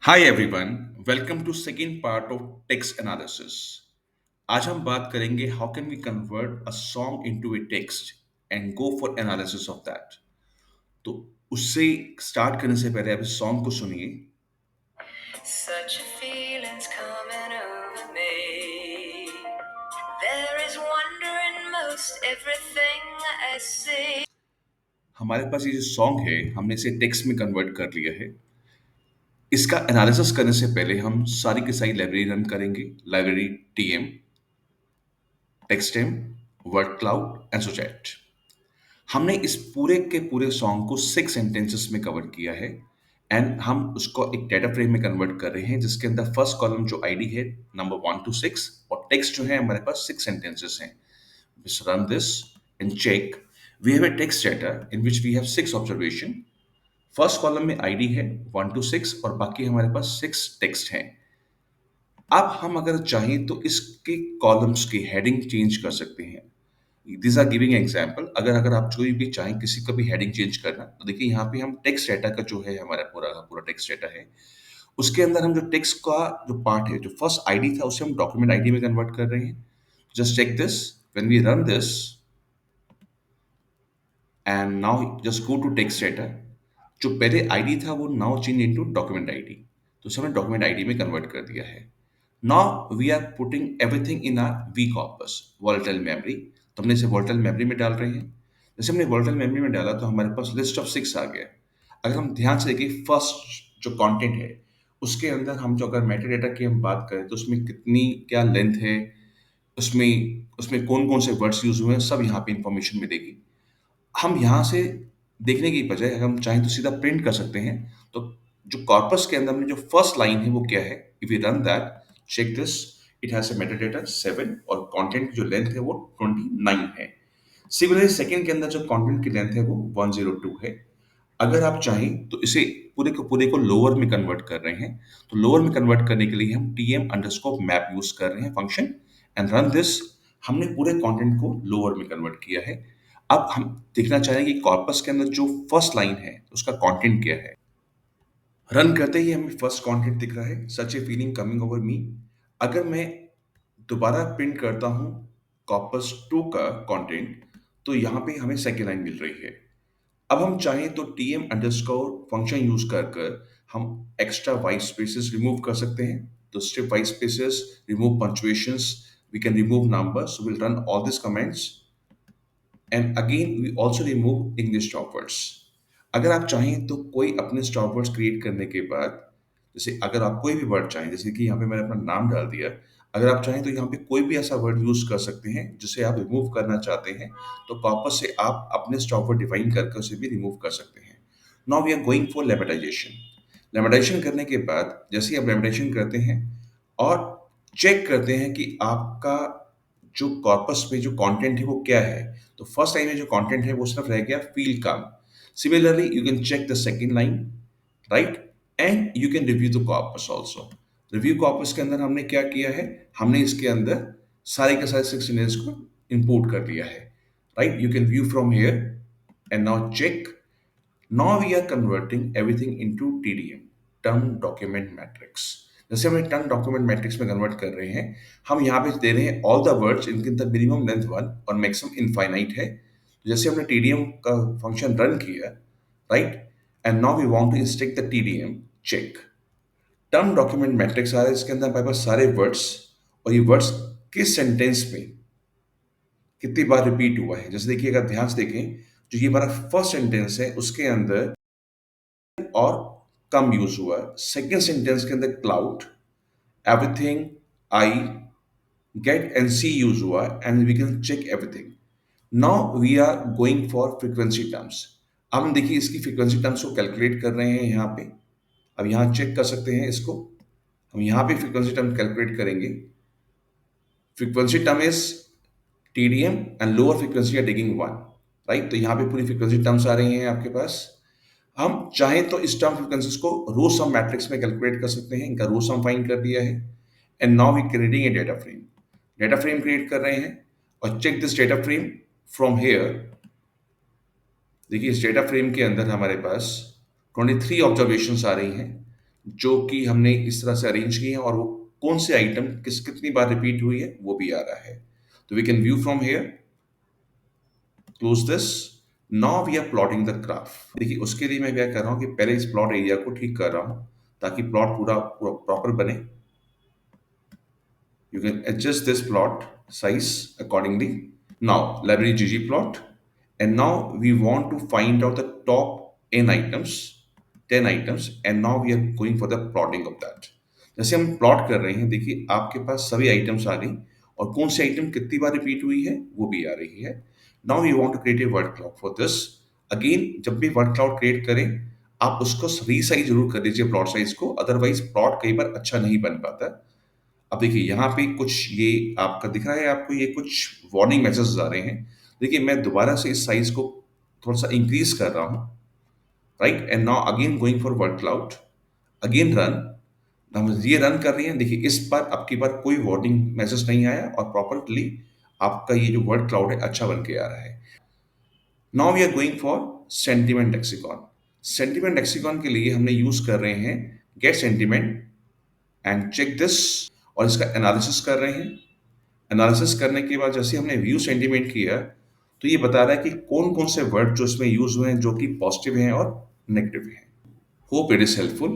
Hi everyone, welcome to second part of text analysis. आज हम बात करेंगे how can we convert a song into a text and go for analysis of that. तो उससे start करने से पहले आप इस सॉन्ग को सुनिए। Such a feeling's coming over me. There is wonder in most everything I see. हमारे पास ये जो सॉन्ग है हमने इसे टेक्स्ट में कन्वर्ट कर लिया है। इसका एनालिसिस करने से पहले हम सारी की सारी लाइब्रेरी रन करेंगे। Library TM, textstem, word cloud and सोचैट। हमने इस पूरे के पूरे सॉन्ग को 6 सेंटेंसेस में कवर किया है एंड हम उसको एक डेटा फ्रेम में कन्वर्ट कर रहे हैं जिसके अंदर फर्स्ट कॉलम जो आईडी है नंबर 1 to 6 और टेक्स्ट जो है हमारे पास 6 सेंटेंसेस हैं। Let's run this and check. We have a text data in which we have 6 observation. First column में आईडी है 1 to 6 और बाकी हमारे पास 6 टेक्स्ट हैं। अब हम अगर चाहें तो इसके कॉलम्स की हेडिंग चेंज कर सकते हैं। This are giving example. अगर अगर आप कोई भी चाहें किसी का भी हेडिंग चेंज करना तो देखिए यहाँ पे हम टेक्स्ट डेटा का जो है हमारा पूरा का पूरा टेक्स्ट डेटा है उसके अंदर हम जो टेक्स्ट का जो पार्ट है जो फर्स्ट आईडी था उसे हम डॉक्यूमेंट आईडी में कन्वर्ट कर रहे हैं। Just check this when we run this and now just go to text data. जो पहले आईडी था वो now change into document ID, तो उसे हमने डॉक्यूमेंट आईडी में कन्वर्ट कर दिया है। Now we are putting everything in R V corpus volatile memory. तो हमने इसे वोलेटाइल मेमोरी में डाल रहे हैं। जैसे हमने वोलेटाइल मेमोरी में डाला तो हमारे पास लिस्ट ऑफ 6 आ गया। अगर हम ध्यान से देखें फर्स्ट जो कंटेंट है उसके अंदर हम जो अगर मेटा डेटा की हम बात करें तो उसमें कितनी क्या लेंथ है, उसमें उसमें कौन कौन से वर्ड्स यूज हुए हैं सब यहाँ पे इंफॉर्मेशन मिलेगी। हम यहाँ से देखने की बजाय अगर हम चाहें तो सीधा प्रिंट कर सकते हैं। तो जो कॉर्पस के अंदर में जो फर्स्ट लाइन है वो क्या है, if you run that check this, it has a metadata 7 और कंटेंट की जो लेंथ है वो 29 है। सिमिलरली सेकंड के अंदर जो कंटेंट की लेंथ है वो 102 है। अगर आप चाहें तो इसे पूरे को लोअर में कन्वर्ट कर रहे हैं। तो लोअर में कन्वर्ट करने के लिए हम tm अंडरस्कोर मैप यूज कर रहे हैं फंक्शन एंड रन दिस। हमने पूरे कंटेंट को लोअर में कन्वर्ट किया है। अब हम देखना चाहेंगे कि कॉर्पस के अंदर जो फर्स्ट लाइन है उसका कंटेंट क्या है। रन करते ही हमें फर्स्ट कंटेंट दिख रहा है, such a feeling coming over me. अगर मैं दोबारा प्रिंट करता हूं कॉर्पस 2 का कंटेंट तो यहाँ पे हमें सेकेंड लाइन मिल रही है। अब हम चाहें तो tm अंडरस्कोर फंक्शन यूज कर कर हम एक्स्ट्रा वाइट स्पेसेस रिमूव कर सकते हैं। तो strip white spaces, remove punctuations, we can remove numbers, so we'll run all these commands and again we also remove English stop words। अगर आप चाहें तो कोई अपने स्टॉप वर्ड्स क्रिएट करने के बाद जैसे अगर आप कोई भी वर्ड चाहें, जैसे कि यहाँ पे मैंने अपना नाम डाल दिया, अगर आप चाहें तो यहाँ पे कोई भी ऐसा वर्ड यूज कर सकते हैं जिसे आप रिमूव करना चाहते हैं। तो कॉर्पस से आप अपने स्टॉप वर्ड डिफाइन करके उसे भी रिमूव कर सकते हैं। Now we are going for lemmatization. Lemmatization करने के बाद जैसे ही आप लेमेटाइजेशन करते हैं और चेक करते हैं कि आपका जो कॉर्पस में जो कंटेंट है वो क्या है, तो फर्स्ट लाइन में जो कंटेंट है वो सिर्फ रह गया फील काम। Similarly you can check the second line, right, and you can review the corpus also. Review corpus के अंदर हमने क्या किया है, हमने इसके अंदर सारे के सारे 6 इमेजेस को इंपोर्ट कर लिया है, right. You can view from here and now check. Now we are converting everything into TDM, term document matrix. जैसे हम टर्म डॉक्यूमेंट मैट्रिक्स में कन्वर्ट कर रहे हैं, हम यहाँ पे दे रहे हैं ऑल द वर्ड्स इनके अंदर मिनिमम लेंथ 1 और मैक्सिमम इनफाइनाइट है। तो जैसे हमने टीडीएम का फंक्शन रन किया, right, and now we want to instruct the TDM check. Term document matrix आ रहा है, इसके अंदर हमारे पास सारे वर्ड्स और ये वर्ड्स किस सेंटेंस में कितनी बार रिपीट हुआ है। जैसे देखिए अगर ध्यान से देखें, जो ये हमारा फर्स्ट सेंटेंस है उसके अंदर और कम यूज हुआ है। सेकेंड सेंटेंस के अंदर cloud, everything, I, get and see use हुआ है and we can check everything. Now we are going for frequency terms. अब हम देखिए इसकी फ्रीक्वेंसी टर्म्स को कैलकुलेट कर रहे हैं यहाँ पे। अब यहाँ चेक कर सकते हैं इसको, हम यहाँ पे फ्रीक्वेंसी टर्म कैलकुलेट करेंगे। Frequency term is TDM and lower frequency are taking 1, right. तो यहाँ पे पूरी फ्रीक्वेंसी टर्म्स आ रही हैं आपके पास। हम चाहें तो इस टर्म फ्रीक्वेंसीज को रो सम मैट्रिक्स में कैलकुलेट कर सकते हैं। इनका रो सम फाइंड कर दिया है and now we creating a data frame. Data frame create कर रहे हैं और check this data frame from here. देखिए इस डेटा फ्रेम के अंदर हमारे पास 23 ऑब्जर्वेशंस आ रही हैं जो कि हमने इस तरह से अरेंज की है, और वो कौन से आइटम कितनी बार रिपीट हुई है वो भी आ रहा है। तो we can view from here, close this. Now we are plotting the graph. देखिए उसके लिए मैं क्या कर रहा हूँ कि पहले इस प्लॉट एरिया को ठीक कर रहा हूँ ताकि प्लॉट पूरा पूरा प्रॉपर बने। You can adjust this plot size accordingly. Now, library ggplot, and now we want to find out the top n items, 10 items, and now we are going for the plotting of that. जैसे हम plot कर रहे हैं, देखिए आपके पास सभी items आ गई, और कौन सी आइटम कितनी बार रिपीट हुई है वो भी आ रही है। Now you want to create a word cloud for this. Again जब भी वर्ड क्लाउड क्रिएट करें, आप उसको रीसाइज जरूर कर दीजिए प्लॉट साइज को, अदरवाइज प्लॉट कई बार अच्छा नहीं बन पाता। अब देखिए यहाँ पे कुछ ये आपका दिख रहा है, आपको ये कुछ वार्निंग मैसेज आ रहे हैं। देखिए मैं दोबारा से इस साइज को थोड़ा सा इंक्रीज कर रहा हूँ, right, and now again going for word cloud, again run. हम ये रन कर रही हैं, देखिए इस बार अब की बार कोई वार्निंग मैसेज नहीं आया, और प्रॉपरली आपका ये जो वर्ड क्लाउड है अच्छा बन के आ रहा है। Now we are going for sentiment lexicon. Sentiment lexicon के लिए हमने यूज कर रहे हैं get sentiment and check this, और इसका एनालिसिस कर रहे हैं। एनालिसिस करने के बाद जैसे हमने व्यू सेंटीमेंट किया, तो ये बता रहा है कि कौन कौन से वर्ड जो इसमें यूज हुए हैं जो कि पॉजिटिव हैं और नेगेटिव हैं। Hope it is helpful.